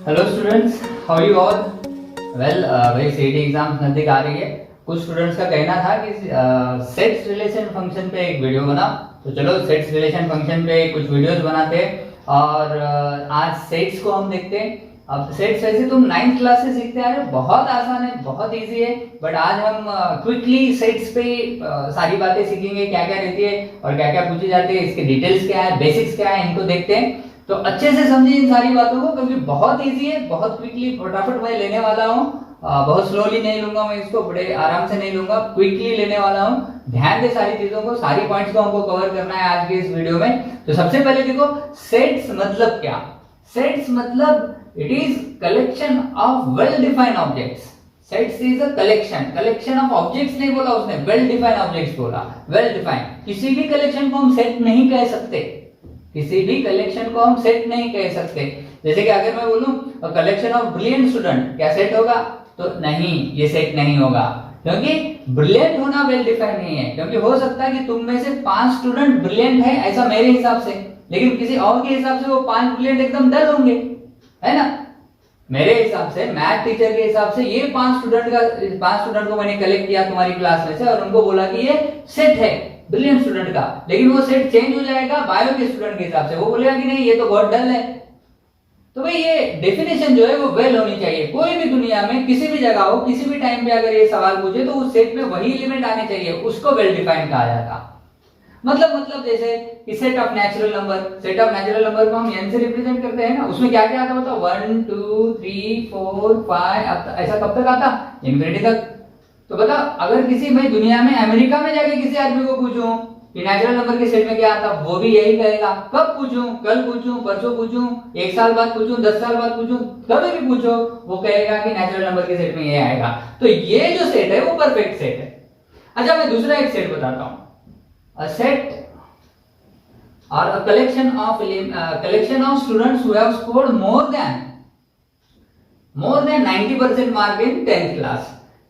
Hello students, how you all? Well, भाई CET exams नजदीक आ रही है। कुछ स्टूडेंट्स का कहना था कि सेट्स रिलेशन फंक्शन पे एक वीडियो बना, तो चलो सेट्स रिलेशन फंक्शन पे कुछ वीडियोस बनाते हैं और आज सेट्स को हम देखते हैं। अब सेट्स वैसे तुम 9th क्लास से सीखते आ रहे हो, बहुत आसान है, बहुत इजी है, बट आज हम क्विकली सेट्स पे सारी बातें सीखेंगे, क्या क्या रहती है और क्या क्या पूछी जाती है, इसके डिटेल्स क्या है, बेसिक्स क्या है, इनको देखते हैं। तो अच्छे से समझिए इन सारी बातों को, क्योंकि बहुत इजी है, बहुत क्विकली फटाफट मैं लेने वाला हूँ। बहुत स्लोली नहीं लूंगा मैं इसको, बड़े आराम से नहीं लूंगा, क्विकली लेने वाला हूँ। ध्यान दे सारी चीजों को, सारी पॉइंट्स को हमको कवर करना है आज के इस वीडियो में। तो सबसे पहले देखो, सेट्स मतलब क्या? सेट्स मतलब it is collection of well defined objects. Sets is a collection of objects नहीं बोला उसने, वेल डिफाइंड ऑब्जेक्ट्स बोला। वेल डिफाइंड, किसी भी कलेक्शन को हम सेट नहीं कह सकते, किसी भी कलेक्शन को हम सेट नहीं कह सकते। जैसे कि अगर मैं बोलूं कलेक्शन ऑफ ब्रिलियंट स्टूडेंट, क्या सेट होगा? तो नहीं, ये सेट नहीं होगा, क्योंकि ब्रिलियंट होना वेल डिफाइंड नहीं है। क्योंकि हो सकता है कि तुम में से 5 स्टूडेंट ब्रिलियंट है, ऐसा मेरे हिसाब से, लेकिन किसी और के हिसाब से वो 5 ब्रिलियंट एकदम डल होंगे, है ना। मेरे हिसाब से, मैथ टीचर के हिसाब से, ये 5 स्टूडेंट को मैंने कलेक्ट किया तुम्हारी क्लास में से और उनको बोला कि ये सेट है ब्रिलियंट स्टूडेंट का, लेकिन वो सेट चेंज हो जाएगा बायो के स्टूडेंट के हिसाब से। वो बोलेगा कि नहीं, ये तो बहुत डल है। तो भाई ये डेफिनेशन जो है वो वेल होनी चाहिए। कोई भी दुनिया में किसी भी जगह हो, किसी भी टाइम पे अगर ये सवाल पूछे तो उस सेट में वही एलिमेंट आने चाहिए, उसको वेल डिफाइंड कहा जाता। मतलब जैसे कि सेट ऑफ नेचुरल नंबर को हम n से रिप्रेजेंट करते हैं ना, उसमें क्या क्या आता होता? 1 2 3 4 5, ऐसा कब तक आता? इंफिनिटी तक। तो बता, अगर किसी भाई दुनिया में, अमेरिका में जाके किसी आदमी को पूछूं कि नेचुरल नंबर के सेट में क्या आता, वो भी यही कहेगा। कब पूछूं? कल पूछूं, परसों पूछूं, 1 साल बाद पूछूं, 10 साल बाद पूछूं, कभी भी पूछो, वो कहेगा कि नेचुरल नंबर के सेट में ये आएगा। तो ये जो सेट है वो परफेक्ट सेट है। अच्छा, मैं दूसरा एक सेट बताता हूं। A set or a collection of students who have scored more than 90% mark in 10th class।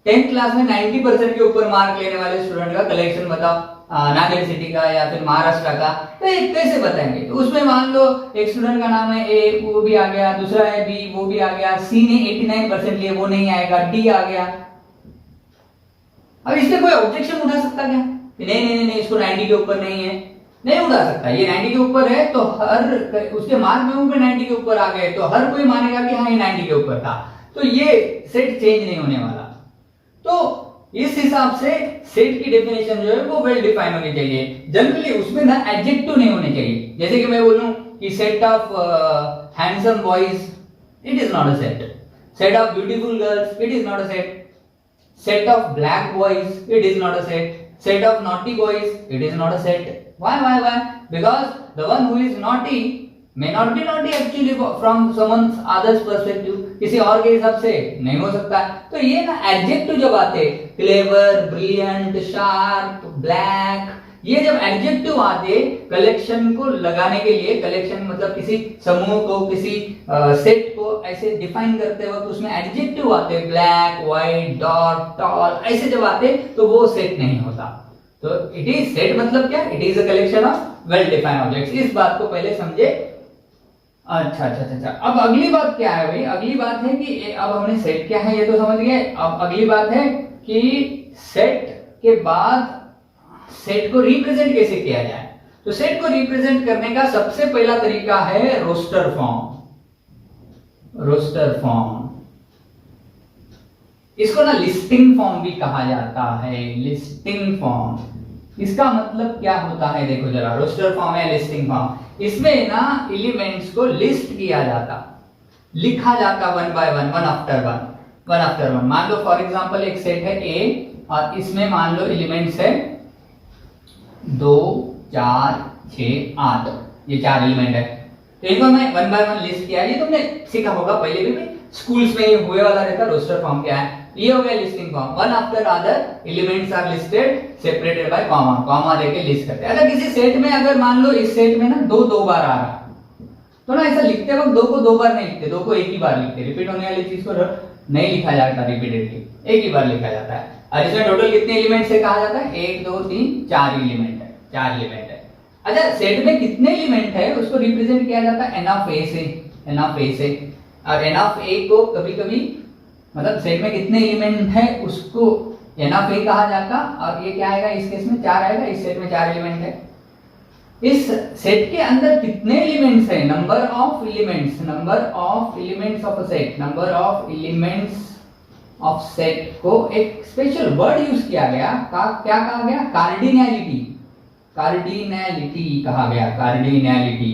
10th class में 90% के ऊपर मार्क लेने वाले स्टूडेंट का कलेक्शन बताओ। नांदेड़ सिटी का या फिर महाराष्ट्र का, तो एक कैसे बताएंगे? तो उसमें मान लो एक स्टूडेंट का नाम है ए, वो भी आ गया, दूसरा है बी, वो भी आ गया, सी ने 89% लिए, वो नहीं आएगा, डी आ गया। अब इसमें कोई ऑब्जेक्शन उठा सकता क्या? नहीं, इसको 90 के ऊपर नहीं है, नहीं उठा सकता। ये 90 के ऊपर है तो हर उसके मार्क में भी 90 के ऊपर आ गए तो हर कोई मानेगा कि हाँ ये 90 के ऊपर था। तो ये सेट चेंज नहीं होने वाला। तो इस हिसाब से सेट की डेफिनेशन जो है वो वेल डिफाइन होनी चाहिए। जनरली उसमें ना एडजेक्टिव नहीं होने चाहिए। जैसे कि मैं बोलूं कि set of handsome boys, it is not a set. Set of beautiful girls, it is not a set. Set of black boys, it is not a set. Set of naughty boys, it is not a set. Why? Because the one who is naughty may not be naughty actually from someone's other's perspective. किसी और के हिसाब से नहीं हो सकता। तो ये ना एडजेक्टिव जब आते, क्लेवर, ब्रिलियंट, शार्प, ब्लैक, ये जब एडजेक्टिव आते कलेक्शन को लगाने के लिए, कलेक्शन मतलब किसी समूह को, किसी सेट को ऐसे डिफाइन करते वक्त उसमें एडजेक्टिव आते, ब्लैक, व्हाइट, डार्क, टॉल, ऐसे जब आते तो वो सेट नहीं होता। तो इट इज सेट मतलब क्या? It is a collection of well defined objects. इस बात को पहले समझे। अच्छा। अब अगली बात क्या है भाई? अगली बात है कि अब हमने सेट क्या है ये तो समझ गए। अब अगली बात है कि सेट के बाद सेट को रिप्रेजेंट कैसे किया जाए। तो सेट को रिप्रेजेंट करने का सबसे पहला तरीका है रोस्टर फॉर्म। इसको ना लिस्टिंग फॉर्म भी कहा जाता है। लिस्टिंग फॉर्म, इसका मतलब क्या होता है? देखो जरा, रोस्टर फॉर्म है, लिस्टिंग फॉर्म। इसमें ना एलिमेंट्स को लिस्ट किया जाता, लिखा जाता one by one, one after one. मान लो फॉर एग्जांपल एक सेट है ए और इसमें मान लो एलिमेंट्स है 2 4 6 8, ये 4 एलिमेंट है। तो इनको मैं वन बाय वन लिस्ट किया। ये तुमने सीखा होगा पहले भी, स्कूल्स में ये हुए वाला रहता। रोस्टर फॉर्म क्या है? ये हो गया listing form. One after other elements are listed separated by comma देके लिस्ट करते हैं। अगर किसी सेट में, अगर मान लो इस सेट में ना 2 बार आ रहा, तो ना ऐसा लिखते वक्त 2 को 2 बार नहीं लिखते, 2 को एक ही बार लिखते। रिपीट होने वाली चीज को नहीं लिखा जाता रिपीटेडली, एक ही बार लिखा जाता है। और इसमें टोटल कितने एलिमेंट से कहा जाता है? 1 2 3 4 एलिमेंट है, 4 एलिमेंट है। अच्छा, सेट में कितने एलिमेंट है उसको रिप्रेजेंट किया जाता है एन ऑफ ए से। और एन ऑफ ए को कभी कभी मतलब सेट में कितने एलिमेंट है उसको एन ऑफ ए कहा जाता, और ये क्या आएगा इस केस में 4 आएगा, इस सेट में 4 एलिमेंट है। इस सेट के अंदर कितने एलिमेंट्स है, number of elements of a set, number of elements of set को एक स्पेशल वर्ड यूज किया गया, क्या कहा गया, कार्डिनैलिटी कहा गया, कार्डिनैलिटी।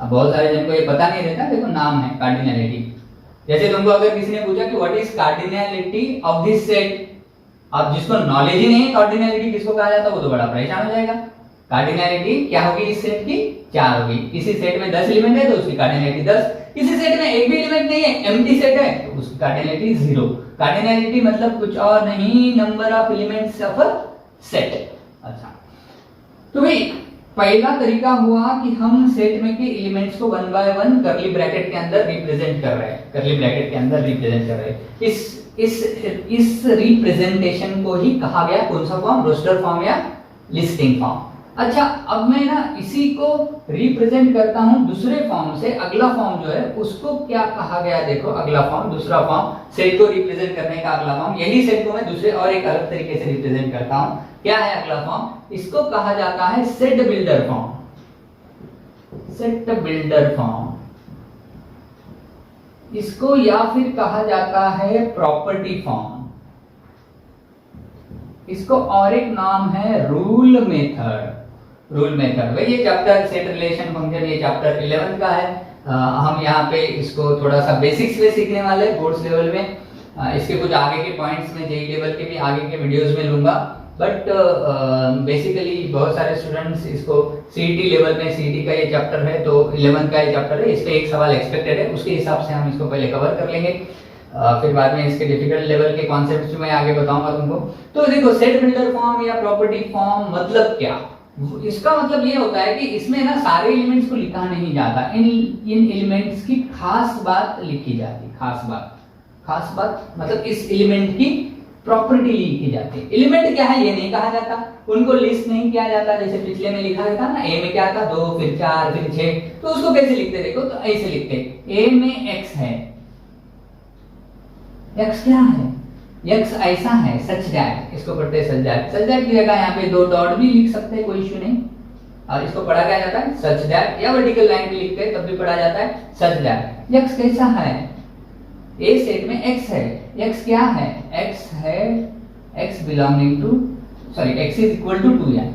अब बहुत सारे जन को ये पता नहीं रहता, देखो नाम है कार्डिनैलिटी। जैसे तुमको अगर किसी ने पूछा कि what is cardinality of this set, अब जिसको नॉलेज ही नहीं है कार्डिनैलिटी किसको कहा जाता है वो तो बड़ा परेशान हो जाएगा। कार्डिनैलिटी क्या होगी इस सेट की, 4 होगी। किसी सेट में 10 एलिमेंट है तो उसकी कार्डिनैलिटी 10, किसी सेट में एक भी एलिमेंट नहीं है, एम्प्टी सेट है, तो उसकी कार्डिनैलिटी 0। कार्डिनैलिटी मतलब कुछ और नहीं, number of elements of a set. अच्छा, तो भाई पहला तरीका हुआ कि हम सेट में के एलिमेंट्स को 1 बाय 1 कर्ली ब्रैकेट के अंदर रिप्रेजेंट कर रहे हैं, इस रिप्रेजेंटेशन को ही कहा गया कौन सा फॉर्म, रोस्टर फॉर्म या लिस्टिंग फॉर्म। अच्छा, अब मैं ना इसी को रिप्रेजेंट करता हूं दूसरे फॉर्म से, अगला फॉर्म जो है उसको क्या कहा गया, देखो अगला फॉर्म, दूसरा फॉर्म, सेट को रिप्रेजेंट करने का अगला फॉर्म, यही सेट को मैं दूसरे और एक अलग तरीके से रिप्रेजेंट करता हूं। क्या है अगला फॉर्म, इसको कहा जाता है सेट बिल्डर फॉर्म, इसको या फिर कहा जाता है प्रॉपर्टी फॉर्म, इसको और एक नाम है रूल मेथड। भाई ये चैप्टर सेट रिलेशन फंक्शन ये चैप्टर 11 का है। हम यहाँ पे इसको थोड़ा सा बेसिक्स में सीखने वाले हैं बोर्ड्स लेवल में। इसके कुछ आगे के पॉइंट्स में जेईई लेवल के भी आगे के वीडियोस में लूंगा, बट बेसिकली बहुत सारे स्टूडेंट्स इसको सीईटी लेवल में, सीईटी का ये चैप्टर है तो 11 का ये चैप्टर है, इस पे एक सवाल एक्सपेक्टेड है, उसके हिसाब से हम इसको पहले कवर कर लेंगे, फिर बाद में इसके डिफिकल्ट लेवल के कॉन्सेप्ट्स मैं आगे बताऊंगा तुमको। तो देखो सेट बिल्डर फॉर्म या प्रॉपर्टी फॉर्म मतलब क्या, इसका मतलब ये होता है कि इसमें ना सारे एलिमेंट्स को लिखा नहीं जाता, इन एलिमेंट्स की खास बात लिखी जाती, खास बात मतलब इस एलिमेंट की प्रॉपर्टी लिखी जाती है। एलिमेंट क्या है ये नहीं कहा जाता, उनको लिस्ट नहीं किया जाता, जैसे पिछले में लिखा था ना, ए में क्या था 2 फिर 4 फिर 6, तो उसको कैसे लिखते देखो, तो ऐसे लिखते, ए में x है, x क्या है, x ऐसा है, सच दैट, इसको पढ़ते हैं सच दैट की जगह यहाँ पे 2 डॉट भी लिख सकते हैं, कोई इश्यू नहीं। और इसको पढ़ा क्या जाता है सच दैट, या वर्टिकल लाइन भी लिखते हैं तब भी पढ़ा जाता है सच दैट। x कैसा है, ए सेट में x है, x क्या है, x है, x belonging to x is equal to 2n,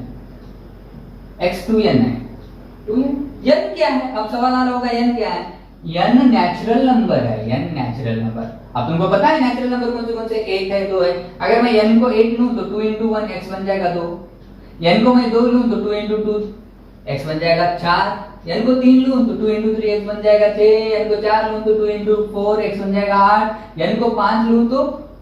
x 2n है, 2n। n क्या है, अब सवाल आ रहा होगा n क्या है, n नेचुरल नंबर है, n नेचुरल नंबर। अब तुमको पता है नेचुरल नंबर कौन से 1 है 2 है, अगर मैं n को 1 लूं तो 2 into 1 x बन जाएगा 2, n को मैं 2 लूं तो 2 into 2 x बन जाएगा 4, n को 3 लूं तो 2 into 3 x बन जाएगा 6, n को 4 लूं तो 2 into 4 x बन जाएगा 8, n को 5 लूं तो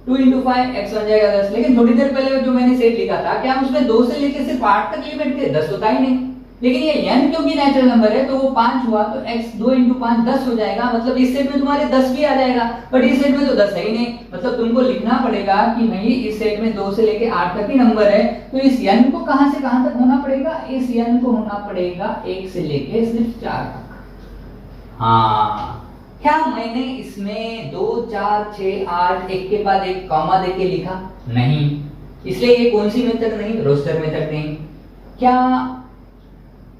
2 into 5 x बन जाएगा 10। लेकिन थोड़ी देर पहले जो मैंने सेट लिखा था, क्या उसमें 2 से लेकर सिर्फ 8 तक एलिमेंट थे, 10 होता ही नहीं। लेकिन ये n क्योंकि नेचुरल नंबर है तो वो 5 हुआ तो x 2 into 5 10 हो जाएगा, मतलब इस सेट में तुम्हारे 10 भी आ जाएगा, बट इस सेट में तो 10 है ही नहीं। मतलब तुमको लिखना पड़ेगा कि नहीं इस सेट में 2 से लेके 8 तक ही नंबर है, तो इस n को कहां से कहां तक होना पड़ेगा, इस n को होना पड़ेगा 1 से लेके सिर्फ 4 तक। हाँ, क्या मैंने इसमें 2 4 6 8 एक के बाद एक कॉमा देके लिखा नहीं, इसलिए ये कौन सी मेथड नहीं, रोस्टर मेथड नहीं। क्या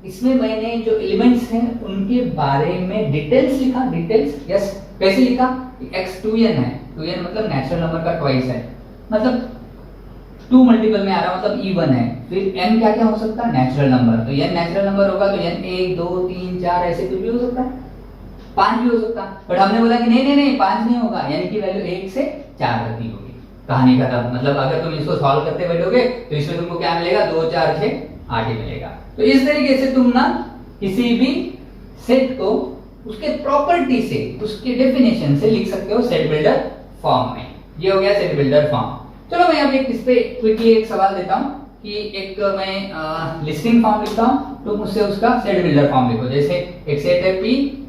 इसमें मैंने जो एलिमेंट्स हैं उनके बारे में डिटेल्स लिखा, डिटेल्स, यस। कैसे लिखा, x 2n है, 2n मतलब नेचुरल नंबर का ट्वाइस है, मतलब 2 मल्टीपल में आ रहा मतलब even है, फिर n क्या क्या हो सकता है, नेचुरल नंबर, तो n नेचुरल नंबर होगा तो n 1 2 3 4 ऐसे कुछ भी हो सकता है, 5 भी हो सकता है, बट हमने बोला कि नहीं 5 नहीं होगा, n की वैल्यू 1 से 4 तक ही होगी। कहानी खत्म। मतलब अगर तुम इसको सॉल्व करते बैठोगे तो इसमें तुमको क्या मिलेगा, 2 4 6 8 ही मिलेगा। तो इस तरीके से तुम ना किसी भी सेट को उसके प्रॉपर्टी से, उसके डेफिनेशन से लिख सकते हो सेट बिल्डर फॉर्म में। ये हो गया सेट बिल्डर फॉर्म। चलो मैं अब इस पे क्विकली एक सवाल देता हूं कि एक मैं लिस्टिंग फॉर्म लिखता हूं, तो मुझसे उसका सेट बिल्डर फॉर्म लिखो। जैसे एक सेट है P,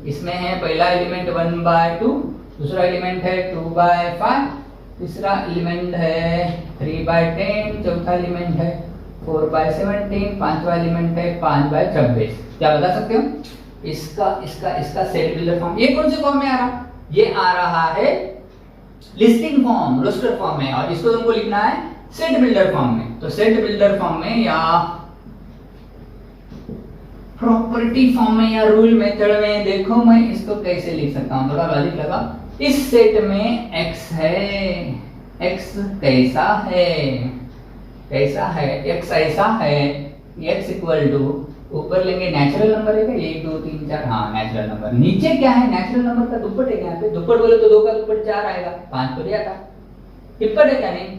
इसमें है पहला एलिमेंट 1 by 2, दूसरा एलिमेंट है 2 by 5, तीसरा एलिमेंट है 3 by 10, चौथा एलिमेंट है 4 by 17, पांचवा एलिमेंट है 5 by 26। क्या बता सकते हो? इसका इसका इसका सेट बिल्डर फॉर्म। ये कौन से फॉर्म में आ रहा? ये आ रहा है लिस्टिंग फॉर्म, रोस्टर फॉर्म में, और इसको तुमको लिखना है सेट बिल्डर फॉर्म में। तो सेट बिल्डर फॉर्म में या प्रॉपर्टी फॉर्म में या रूल मेथड में, देखो मैं इसको कैसे लिख सकता हूं, थोड़ा लॉजिक लगा। इस सेट में x है, x कैसा है, कैसा है, x ऐसा है, x इक्वल टू, ऊपर लेंगे नेचुरल नंबर है क्या, 1 2 3 4, हाँ नेचुरल नंबर। नीचे क्या है, नेचुरल नंबर का दुप्पट है, यहाँ पे दुप्पट बोले तो 2 का दुप्पट 4 आएगा, 5 तो दिया था, टिप्पट है क्या, नहीं।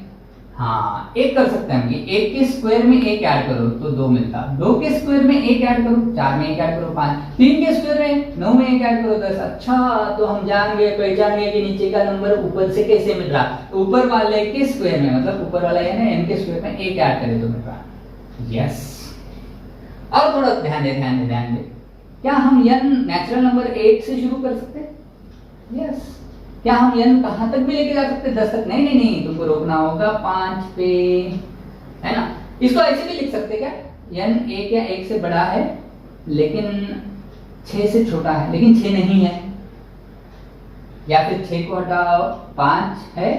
हाँ, एक कर सकते हैं हम, 1 के स्क्वायर में 1 ऐड करो तो 2 मिलता, 2 के स्क्वायर में 1 ऐड करो, 4 में 1 ऐड करो 5, 3 के स्क्वायर में 9 में 1 ऐड करो 10। अच्छा, तो हम जान गए, पहचान गए कि नीचे का नंबर ऊपर से कैसे मिल रहा। तो ऊपर वाले के स्क्वायर में, मतलब ऊपर वाला है ना n के स्क्वायर में 1 ऐड करें तो मिल रहा। यस, और थोड़ा ध्यान दे, क्या हम n नेचुरल नंबर 1 से शुरू कर सकते हैं? यस। क्या हम n कहां तक भी लेके जा सकते हैं, 10 तक? नहीं, तुमको रोकना होगा 5 पे, है ना। इसको ऐसे भी लिख सकते क्या, n 1 या 1 से बड़ा है लेकिन 6 से छोटा है, लेकिन 6 नहीं है, या फिर 6 को हटाओ 5 है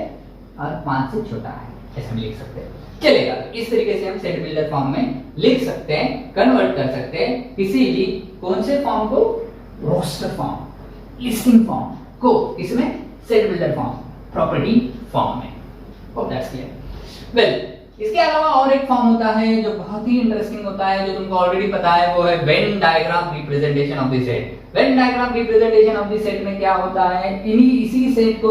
और 5 से छोटा है, ऐसा भी लिख सकते हैं, चलेगा। इस तरीके से हम सेट बिल्डर फॉर्म में लिख सकते हैं, कन्वर्ट कर सकते हैं किसी भी कौन से फॉर्म को, रोस्टर फॉर्म, लिस्टिंग फॉर्म को, इसमें set builder form, property form में। Hope that's clear. वेल, इसके अलावा और एक फॉर्म होता है जो बहुत ही इंटरेस्टिंग होता है, जो तुमको ऑलरेडी पता है, वो है Venn diagram representation of the set. Venn diagram representation of the set में क्या होता है, इसी सेट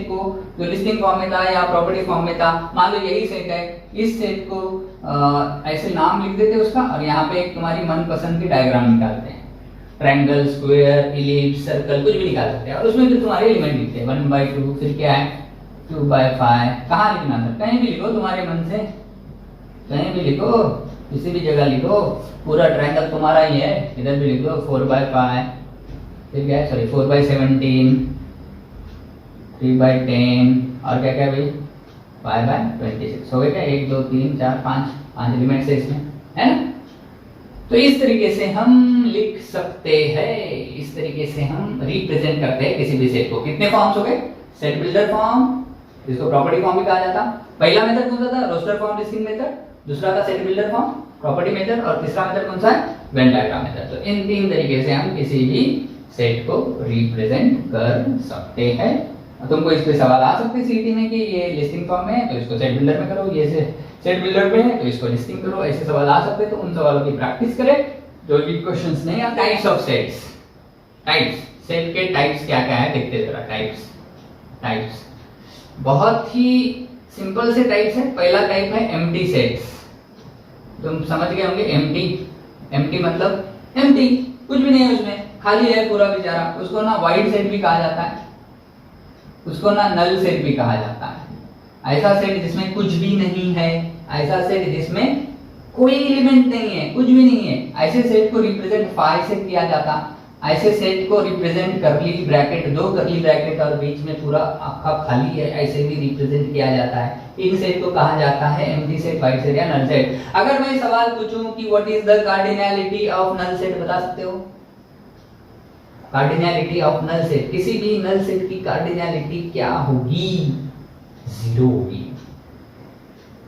को जो लिस्टिंग फॉर्म में था या प्रॉपर्टी फॉर्म में था, मान लो यही सेट है, इस सेट को ऐसे नाम लिख देते उसका, और यहाँ पे एक तुम्हारी मनपसंद की डायग्राम निकालते हैं, ट्रायंगल, स्क्वायर, इलिप्स, सर्कल, कुछ भी निकाल सकते हैं, और उसमें फिर तुम्हारे एलिमेंट लिखते हैं 1/2, फिर क्या है 2/5। कहाँ लिखना है, कहीं भी लिखो तुम्हारे मन से, कहीं भी लिखो, किसी भी जगह लिखो, पूरा ट्रायंगल तुम्हारा ही है, इधर भी लिखो 4/5, फिर क्या है, सॉरी 4/17, 3/10, और क्या क्या भाई 5/26 हो गए क्या, 1 2 3 4 5 एलिमेंट्स है इसमें, है ना। तो इस तरीके से हम लिख सकते हैं, इस तरीके से हम रिप्रेजेंट करते हैं किसी भी सेट को। कितने फॉर्म्स हो गए, सेट बिल्डर फॉर्म, जिसको प्रॉपर्टी फॉर्म भी कहा जाता। पहला मेथड कौन सा था, रोस्टर फॉर्म लिस्टिंग मेथड, दूसरा था set builder form, property method, और तीसरा मेथड कौन सा है, वेन डायग्राम मेथड। तो इन 3 तरीके से हम किसी भी सेट को रिप्रेजेंट कर सकते हैं। तुमको इस पे सवाल आ सकते हैं सीटी में कि ये लिस्टिंग फॉर्म में है तो इसको सेट बिल्डर में करो, ये सेट बिल्डर में है तो इसको लिस्टिंग करो, ऐसे सवाल आ सकते हैं। तो उन सवालों की प्रैक्टिस करें, जो भी क्वेश्चंस नहीं आते। Types of sets, types, set के टाइप्स क्या क्या है देखते जरा। टाइप्स बहुत ही सिंपल से टाइप्स है। पहला टाइप है एम्प्टी सेट्स, तुम समझ गए होंगे। एम्प्टी मतलब एम्प्टी, कुछ भी नहीं है उसमें, खाली है पूरा बेचारा। उसको ना वाइड सेट भी कहा जाता है, उसको ना नल सेट भी कहा जाता है। ऐसा सेट जिसमें कुछ भी नहीं है, ऐसा सेट जिसमें कोई एलिमेंट नहीं है, कुछ भी नहीं है, ऐसे सेट को रिप्रेजेंट फाई से किया जाता। ऐसे सेट को रिप्रेजेंट करली ब्रैकेट, 2 करली ब्रैकेट और बीच में पूरा आखा खाली है, ऐसे भी रिप्रेजेंट किया जाता है। इन सेट को कहा जाता है एम्प्टी सेट, वाइड सेट या नल सेट। अगर मैं सवाल पूछूं कि what is the cardinality of null set, बता सकते हो? कार्डिनैलिटी ऑफ नल सेट, किसी भी नल सेट की कार्डिनैलिटी क्या होगी? 0 होगी।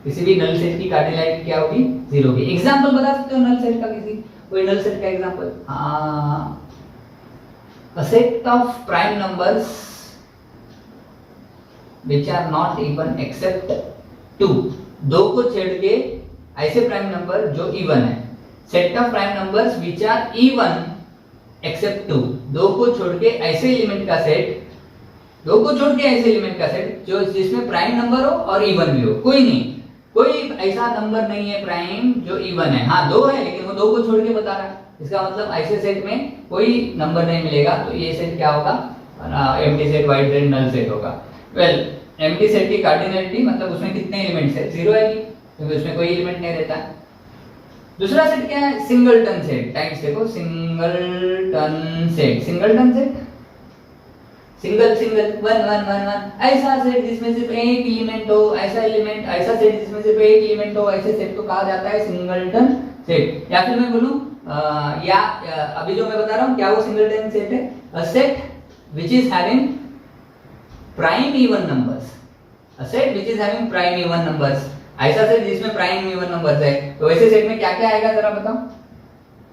किसी भी नल सेट की कार्डिनैलिटी क्या होगी? 0 होगी। एग्जांपल बता सकते हो नल सेट का, किसी कोई नल सेट का एग्जांपल? हाँ, a set of prime numbers which are not even except 2, 2 को छेड़ के ऐसे प्राइम नंबर जो इवन है। Set of prime numbers which are even except 2, 2 को छोड़ के ऐसे एलिमेंट का सेट, 2 को छोड़ के ऐसे एलिमेंट का सेट जो जिसमें प्राइम नंबर हो और इवन भी हो। कोई नहीं, कोई ऐसा नंबर नहीं है प्राइम जो इवन है। हाँ 2 है लेकिन वो 2 को छोड़ के बता रहा है, इसका मतलब ऐसे सेट में कोई नंबर नहीं मिलेगा। तो ये सेट क्या होगा? Empty set, void set, null set होगा। वेल, एम्प्टी सेट की कार्डिनैलिटी मतलब उसमें कितने एलिमेंट्स है? 0 आएगी क्योंकि उसमें कोई एलिमेंट नहीं रहता है। दूसरा सेट क्या है? Singleton set. टाइप्स देखो, singleton set, singleton set, single 1 ऐसा सेट जिसमें सिर्फ एक एलिमेंट हो, ऐसा सेट जिसमें सिर्फ एक एलिमेंट हो, ऐसे सेट को कहा जाता है सिंगलटन सेट। या फिर मैं बोलूं या अभी जो मैं बता रहा हूं क्या वो सिंगलटन सेट है? A set which is having prime even numbers, a set which is having prime even numbers. ऐसा सेट जिसमें प्राइम इवन नंबर्स है, तो वैसे सेट में क्या क्या आएगा जरा बताओ?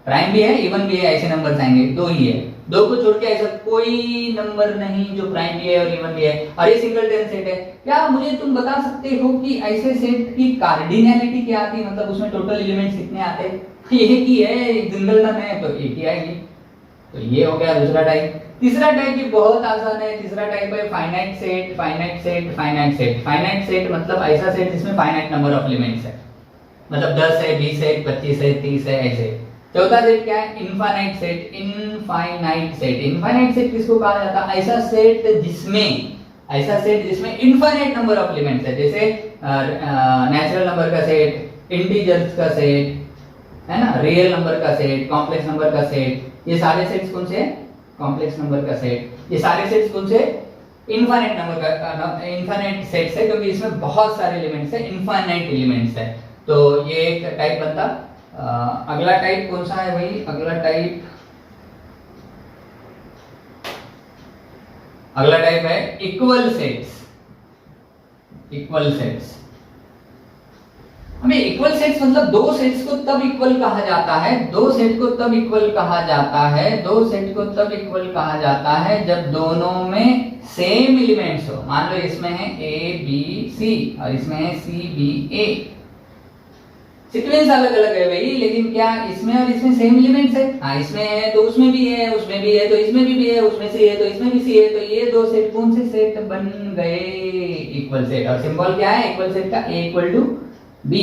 प्राइम भी है, इवन भी है, ऐसे नंबर्स आएंगे, दो ही है, दो को छोड़ के ऐसा कोई नंबर नहीं जो प्राइम भी है और इवन भी है, और ये सिंगलटन सेट है। क्या मुझे तुम बता सकते हो कि ऐसे सेट की कार्डिनैलिटी क्या आती है, मतलब उसमें टोटल एलिमेंट्स कितने आते हैं? एक ही है, सिंगलटन है तो एक ही आएगी। तो ये हो गया दूसरा टाइप। तीसरा टाइप भी बहुत आसान है, तीसरा टाइप है finite set, finite set, finite set. Finite set मतलब ऐसा सेट जिसमें फाइनाइट नंबर ऑफ एलिमेंट्स है, मतलब 10 है, 20 है, 25 है, 30 है, ऐसे। चौथा सेट क्या है? Infinite set. Infinite set, infinite set किसको कहा जाता है? ऐसा सेट जिसमें इनफाइनाइट नंबर ऑफ एलिमेंट्स है, जैसे नेचुरल नंबर का सेट, इंटीजर्स का सेट, है ना, रियल नंबर का सेट, कॉम्प्लेक्स नंबर का सेट। ये सारे सेट्स कौन से हैं? कॉम्प्लेक्स नंबर का सेट। ये सारे सेट्स कौन से? इनफाइनाइट नंबर का, इनफाइनाइट सेट्स है, क्योंकि इसमें बहुत सारे एलिमेंट्स है, इनफाइनाइट एलिमेंट्स है। तो ये एक टाइप बनता। अगला टाइप कौन सा है भाई? अगला टाइप है इक्वल सेट्स। इक्वल सेट्स, हमें इक्वल सेट्स मतलब दो सेट्स को तब इक्वल कहा जाता है, दो सेट को तब इक्वल कहा जाता है, दो सेट को तब इक्वल कहा जाता है जब दोनों में सेम एलिमेंट्स हो। मान लो इसमें है ए बी सी और इसमें है सी बी ए। सीक्वेंस अलग अलग है भाई, लेकिन क्या इसमें और इसमें सेम एलिमेंट्स है? हाँ, इसमें है तो उसमें भी है, उसमें भी है तो इसमें भी है, उसमें से है तो इसमें भी सी है। तो ये दो सेट कौन से सेट बन गए? Equal set. और सिंबल क्या है इक्वल सेट का? A equal to B.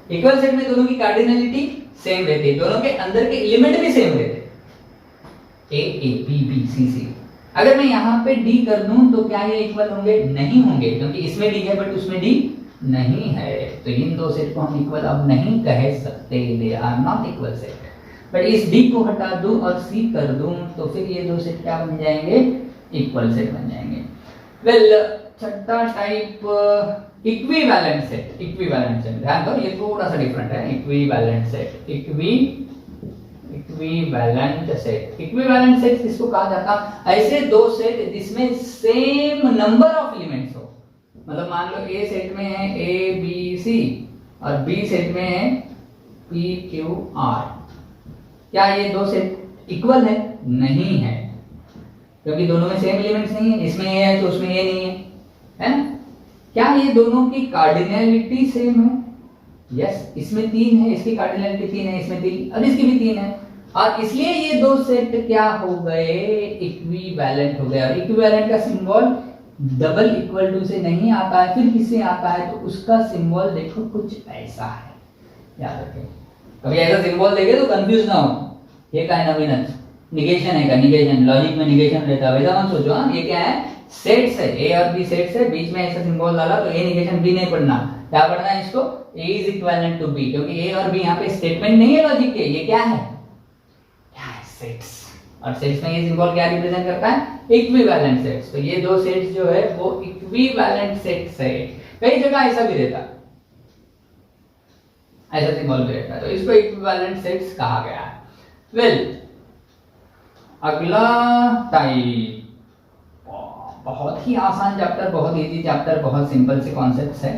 Equal set में दोनों की कार्डिनैलिटी सेम रहती है, दोनों के अंदर के एलिमेंट भी सेम रहते हैं, ए ए बी बी सी सी। अगर मैं यहाँ पे डी कर दूं तो क्या ये इक्वल होंगे? नहीं होंगे, क्योंकि इसमें डी है बट उसमें डी नहीं है। तो इन दो सेट को हम इक्वल अब नहीं कह सकते, they are not equal set. But इस डी को हटा दूं और सी कर दूं तो फिर ये दो सेट क्या बन जाएंगे? इक्वल सेट बन जाएंगे। वेल, छठा type equivalent set. Equivalent set ध्यान दो, ये थोड़ा सा डिफरेंट है। Equivalent set, equivalent set. Equivalent set किसको कहा जाता? ऐसे दो सेट जिसमें सेम नंबर ऑफ एलिमेंट्स हो। मतलब मान लो ए सेट में है ए बी सी और बी सेट में है पी क्यू आर। क्या ये दो सेट इक्वल है? नहीं है, क्योंकि दोनों में सेम एलिमेंट्स नहीं है। इसमें ये है तो उसमें ये नहीं है ना? क्या ये दोनों की कार्डिनैलिटी सेम है? यस, इसमें 3 है, इसकी कार्डिनैलिटी 3 है, इसमें 3 और इसकी भी 3 है, और इसलिए ये दो सेट क्या हो गए? इक्विवेलेंट हो गए। और इक्विवेलेंट का सिंबल डबल इक्वल टू से नहीं आता है, फिर किससे आता है? तो उसका सिंबल देखो कुछ ऐसा है, याद रखें। कभी ऐसा सिंबल देखे तो कंफ्यूज ना हो, ये क्या है? नवीनत निगेशन है का? निगेशन, लॉजिक में निगेशन रहता है, वैसा मत सोचो। हाँ, ये क्या है? सेट्स है, ए और बी सेट्स है, बीच में ऐसा सिंबल डाला तो ए निगेशन बी नहीं पढ़ना। क्या पढ़ना है इसको? ए इज इक्विवेलेंट टू बी, क्योंकि ए और बी यहाँ पे स्टेटमेंट नहीं है लॉजिक के, ये क्या है? सेट्स। और सेट्स में ये सिंबल क्या रिप्रेजेंट करता है? Equivalent sets. तो ये दो सेट्स जो है वो इक्विवेलेंट सेट्स है। कई जगह ऐसा भी रहता है, ऐसा सिंबल भी रहता है, तो इसको इक्विवेलेंट सेट्स कहा गया है। वेल, अगला टाइप बहुत ही आसान चैप्टर, बहुत इजी चैप्टर, बहुत सिंपल से कॉन्सेप्ट्स है।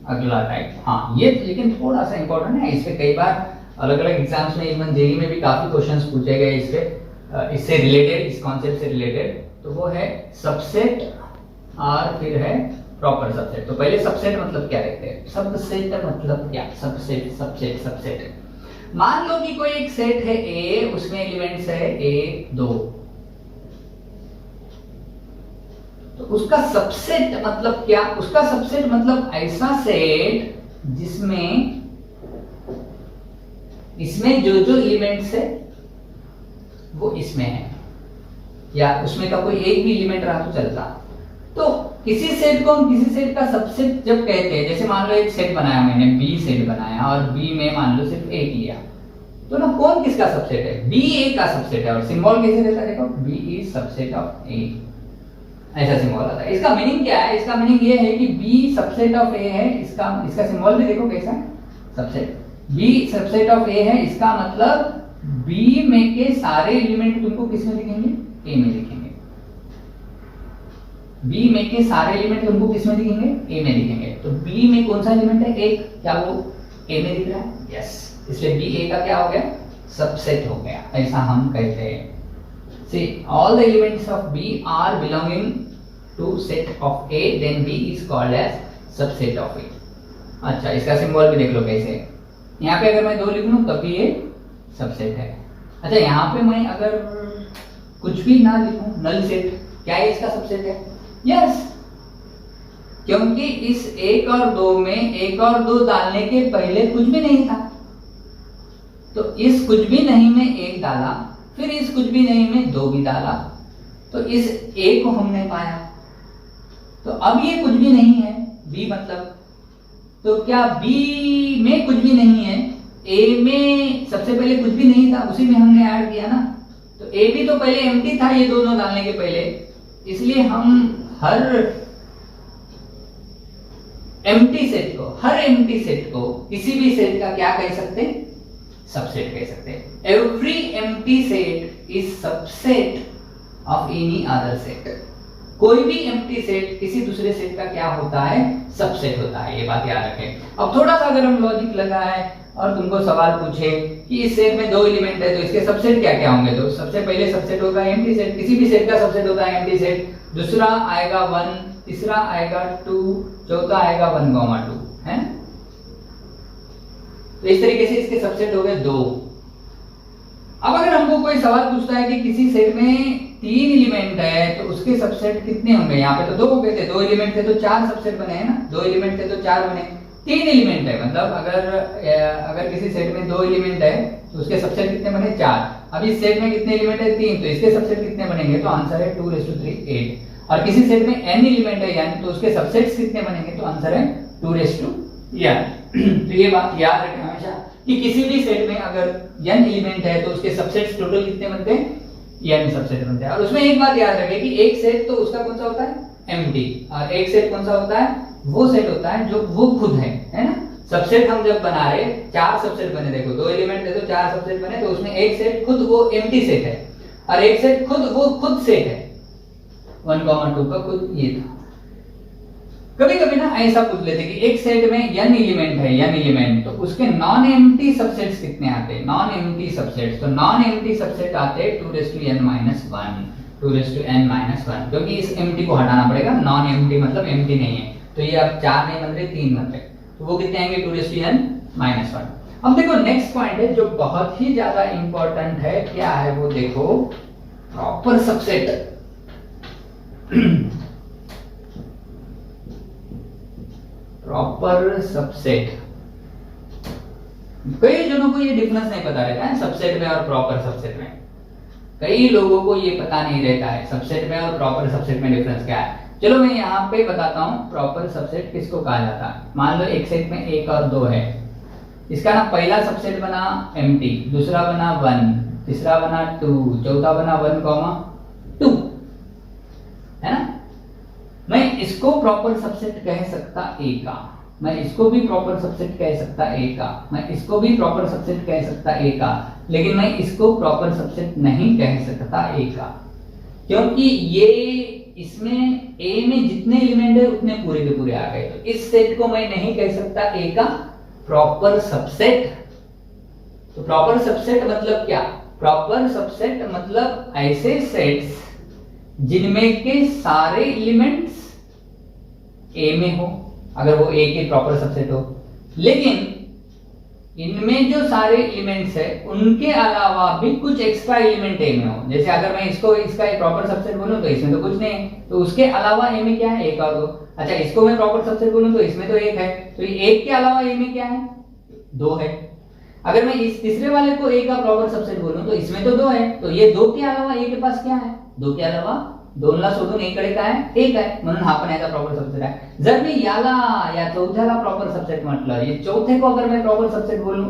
अगला टाइप, हाँ ये लेकिन थोड़ा सा इंपॉर्टेंट है, इस पे कई बार अलग अलग एग्जाम्स में, इवन जेईई में भी काफी क्वेश्चंस पूछे गए इस पे, इससे रिलेटेड, इस कॉन्सेप्ट से रिलेटेड। तो वो है सबसेट और फिर है प्रॉपर सबसेट। तो पहले सबसेट मतलब क्या रहते हैं? सबसेट मतलब क्या? Subset subset subset. मान लो कि कोई एक सेट है ए, उसमें एलिमेंट्स है 1 2, तो उसका सबसेट मतलब क्या? उसका सबसेट मतलब ऐसा सेट जिसमें इसमें जो जो एलिमेंट्स है वो इसमें है, या उसमें का कोई एक भी एलिमेंट रहा तो चलता। तो किसी सेट को हम किसी सेट का सबसेट जब कहते हैं, जैसे मान लो एक सेट बनाया मैंने, बी सेट बनाया, और बी में मान लो सिर्फ एक लिया, तो ना कौन किसका सबसेट है? बी ए का सबसेट है। और सिंबल कैसे रहता है? देखो, बी इज सबसेट ऑफ ए, ऐसा सिंबल आता है। इसका मीनिंग क्या है? इसका मीनिंग ये है कि बी सबसेट ऑफ ए है। इसका सिंबल भी देखो कैसा है? सबसेट। बी सबसेट ऑफ ए है, इसका मतलब बी में के सारे एलिमेंट तुमको किस में दिखेंगे? ए में दिखेंगे। बी में के सारे एलिमेंट तुमको किस में दिखेंगे? ए में दिखेंगे। तो बी में कौन सा एलिमेंट है? एक, क्या वो ए में दिख रहा है? यस, इसलिए बी ए का क्या हो गया? सबसेट हो गया, ऐसा हम कहते हैं। See, all the elements of B are belonging to set of A, then B is called as subset of A. अच्छा, इसका सिंबल भी देख लो कैसे। यहाँ पे अगर मैं 2 लिख लूं तब भी ये सबसेट है। अच्छा, यहाँ पे मैं अगर कुछ भी ना लिखूं, नल सेट, क्या ये इसका सबसेट है? यस, क्योंकि इस 1 और 2 में 1 और 2 डालने के पहले कुछ भी नहीं था, तो इस कुछ भी नहीं में 1 डाला, फिर इस कुछ भी नहीं में 2 भी डाला, तो इस A को हमने पाया। तो अब ये कुछ भी नहीं है, B मतलब, तो क्या B में कुछ भी नहीं है, A में सबसे पहले कुछ भी नहीं था, उसी में हमने ऐड किया ना, तो A भी तो पहले एम्प्टी था ये दोनों डालने के पहले, इसलिए हम हर एम्प्टी सेट को किसी भी सेट का क्या कह सकते हैं? सबसेट कह सकते हैं। Every empty set is subset of any other set. कोई भी एम्प्टी सेट किसी दूसरे सेट का क्या होता है? सबसेट होता है, ये बात याद रखें। अब थोड़ा सा अगर हम लॉजिक लगाए और तुमको सवाल पूछे कि इस सेट में 2 एलिमेंट है, तो इसके सबसेट क्या क्या होंगे? तो सबसे पहले सबसेट होगा एम्प्टी सेट, किसी भी सेट का सबसेट होता है एम्प्टी सेट। दूसरा आएगा 1, तीसरा आएगा 2, चौथा आएगा 1, 2, है। तो इस तरीके से इसके सबसेट हो गए 2। अब अगर हमको कोई सवाल पूछता है कि किसी सेट में 3 एलिमेंट है तो उसके सबसेट कितने होंगे? यहाँ पे तो 2 हो गए थे, 2 एलिमेंट थे तो 4 सबसेट बने हैं ना, 2 एलिमेंट थे तो 4 बने। 3 एलिमेंट है मतलब अगर किसी सेट में 2 एलिमेंट है तो उसके सबसेट कितने बने? 4। अब इस सेट में कितने एलिमेंट है? 3, तो इसके सबसेट कितने बनेंगे? तो आंसर है 2�3, 8। और किसी सेट में n एलिमेंट है यानी तो उसके सबसेट्स कितने बनेंगे? तो आंसर है 2n। तो ये बात याद रखें हमेशा कि किसी भी सेट में अगर n एलिमेंट है तो उसके सबसेट्स टोटल कितने बनते हैं? n सबसेट बनते हैं। और उसमें एक बात याद रखें कि एक सेट तो उसका कौन सा होता है? एम्प्टी। और एक सेट कौन सा होता है? वो सेट होता है जो वो खुद है ना। सबसेट हम जब बना रहे 4 सबसेट बने, देखो 2 एलिमेंट थे तो 4 सबसेट बने, तो उसमें एक सेट खुद वो एम्प्टी सेट है और एक सेट खुद सेट है। 1, 2 का खुद ये था। कभी कभी ना ऐसा पूछ लेते कि एक सेट में n एलिमेंट तो उसके नॉन एम्प्टी सबसेट्स कितने आते हैं? नॉन एम्प्टी सबसेट्स, तो नॉन एम्प्टी सबसेट आते हैं 2n-1, क्योंकि इस एम्प्टी को हटाना पड़ेगा। नॉन एम्प्टी मतलब एम्प्टी नहीं है, तो ये अब 4 नहीं बन रहे, 3 बन रहे, तो वो कितने आएंगे? 2n-1। अब देखो नेक्स्ट पॉइंट है जो बहुत ही ज्यादा इंपॉर्टेंट है, क्या है वो देखो, प्रॉपर सबसेट। प्रॉपर सबसेट, कई जनों को ये डिफरेंस नहीं पता रहता है सबसेट में और प्रॉपर सबसेट में। कई लोगों को ये पता नहीं रहता है सबसेट में और प्रॉपर सबसेट में डिफरेंस क्या है। चलो मैं यहाँ पे बताता हूँ प्रॉपर सबसेट किसको कहा जाता है। मान लो एक सेट में 1 और 2 है, इसका ना पहला सबसेट बना एम्प्टी, दूसरा बना 1, तीसरा बना 2, चौथा बना 1, 2, है ना। मैं इसको प्रॉपर सबसेट कह सकता A का, मैं इसको भी प्रॉपर सबसेट कह सकता A का, मैं इसको भी प्रॉपर सबसेट कह सकता A का, लेकिन मैं इसको प्रॉपर सबसेट नहीं कह सकता A का, क्योंकि ये इसमें A में जितने एलिमेंट है उतने पूरे के पूरे आ गए, तो इस सेट को मैं नहीं कह सकता A का प्रॉपर सबसेट। तो प्रॉपर सबसेट मतलब क्या? प्रॉपर सबसेट मतलब ऐसे सेट्स जिनमें के सारे एलिमेंट्स A में हो, अगर वो A के प्रॉपर सबसेट हो, लेकिन इनमें जो सारे एलिमेंट्स है उनके अलावा भी कुछ एक्स्ट्रा एलिमेंट A में हो। जैसे अगर मैं इसको इसका एक प्रॉपर सबसेट बोलूं तो इसमें तो कुछ नहीं है, तो उसके अलावा A में क्या है? 1 और 2। अच्छा, इसको मैं प्रॉपर सबसेट बोलूं तो इसमें तो 1 है, तो ये 1 के अलावा A में क्या है? 2 है। अगर मैं इस तीसरे वाले को A का प्रॉपर सबसेट बोलूं तो इसमें तो 2 है, तो ये 2 के अलावा A के पास क्या है? 2 के अलावा 2ला सोडून A कडे काय आहे? 1 आहे, म्हणून हा पण याचा प्रॉपर सबसेट आहे। जर मी याला या चौथ्याला प्रॉपर सबसेट म्हटलं, ये चौथे को अगर मैं प्रॉपर सबसेट बोलूं A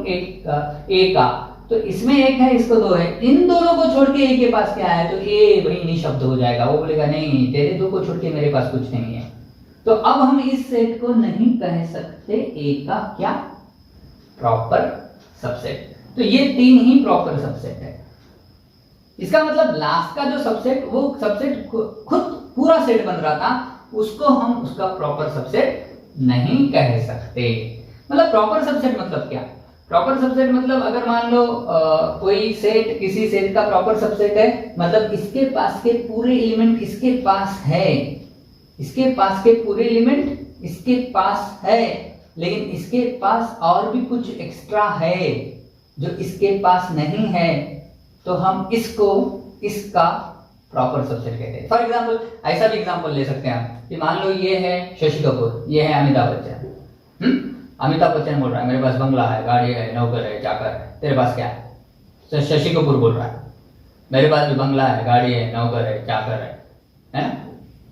का, तो इसमें 1 है, इसको 2 है, इन दोनों को छोड़ के A के पास क्या है? तो A वही निशब्द हो जाएगा, वो बोलेगा नहीं तेरे 2 को छोड़ के मेरे पास कुछ नहीं है। तो अब हम इस सेट को नहीं कह सकते A का क्या? Proper subset. तो ये 3 ही प्रॉपर सबसेट है। इसका मतलब लास्ट का जो सबसेट, वो सबसेट खुद पूरा सेट बन रहा था, उसको हम उसका प्रॉपर सबसेट नहीं कह सकते। मतलब प्रॉपर सबसेट मतलब क्या? प्रॉपर सबसेट मतलब अगर मान लो कोई सेट किसी सेट का प्रॉपर सबसेट है, मतलब इसके पास के पूरे एलिमेंट इसके पास है, इसके पास के पूरे एलिमेंट इसके पास है, लेकिन इसके पास और भी कुछ एक्स्ट्रा है जो इसके पास नहीं है, तो हम इसको इसका प्रॉपर सबसेट कहते हैं। फॉर एग्जाम्पल ऐसा भी एग्जाम्पल ले सकते हैं आप कि मान लो ये है शशि कपूर, ये है अमिताभ बच्चन। अमिताभ बच्चन बोल रहा है मेरे पास बंगला है, गाड़ी है, नौकर है, चाकर है, तेरे पास क्या है? तो शशि कपूर बोल रहा है मेरे पास भी बंगला है, गाड़ी है, नौकर है, चाकर है ना?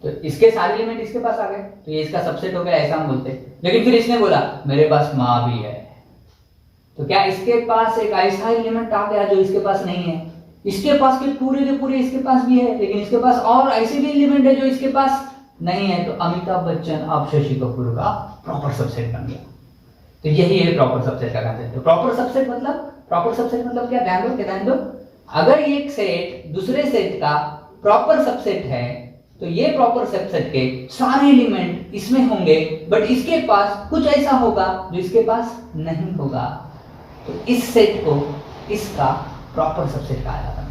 तो इसके सारे एलिमेंट इसके पास आ गए, तो ये इसका सबसेट हो गया, ऐसा हम बोलते हैं। लेकिन फिर इसने बोला मेरे पास माँ भी है, तो क्या इसके पास एक ऐसा एलिमेंट आ गया जो इसके पास नहीं है? इसके पास के पूरे इसके पास भी है, लेकिन इसके पास और ऐसे भी एलिमेंट है जो इसके पास नहीं है, तो अमिताभ बच्चन अब शशि कपूर का प्रॉपर सबसेट बन गया। तो यही है प्रॉपर सबसेट का कंसेप्ट। तो प्रॉपर सबसेट मतलब क्या? ध्यान दो, अगर एक सेट दूसरे सेट का प्रॉपर सबसेट है, तो ये प्रॉपर सबसेट के सारे एलिमेंट इसमें होंगे, बट इसके पास कुछ ऐसा होगा जो इसके पास नहीं होगा, तो इस सेट को इसका प्रॉपर सबसेट कहा जाता है।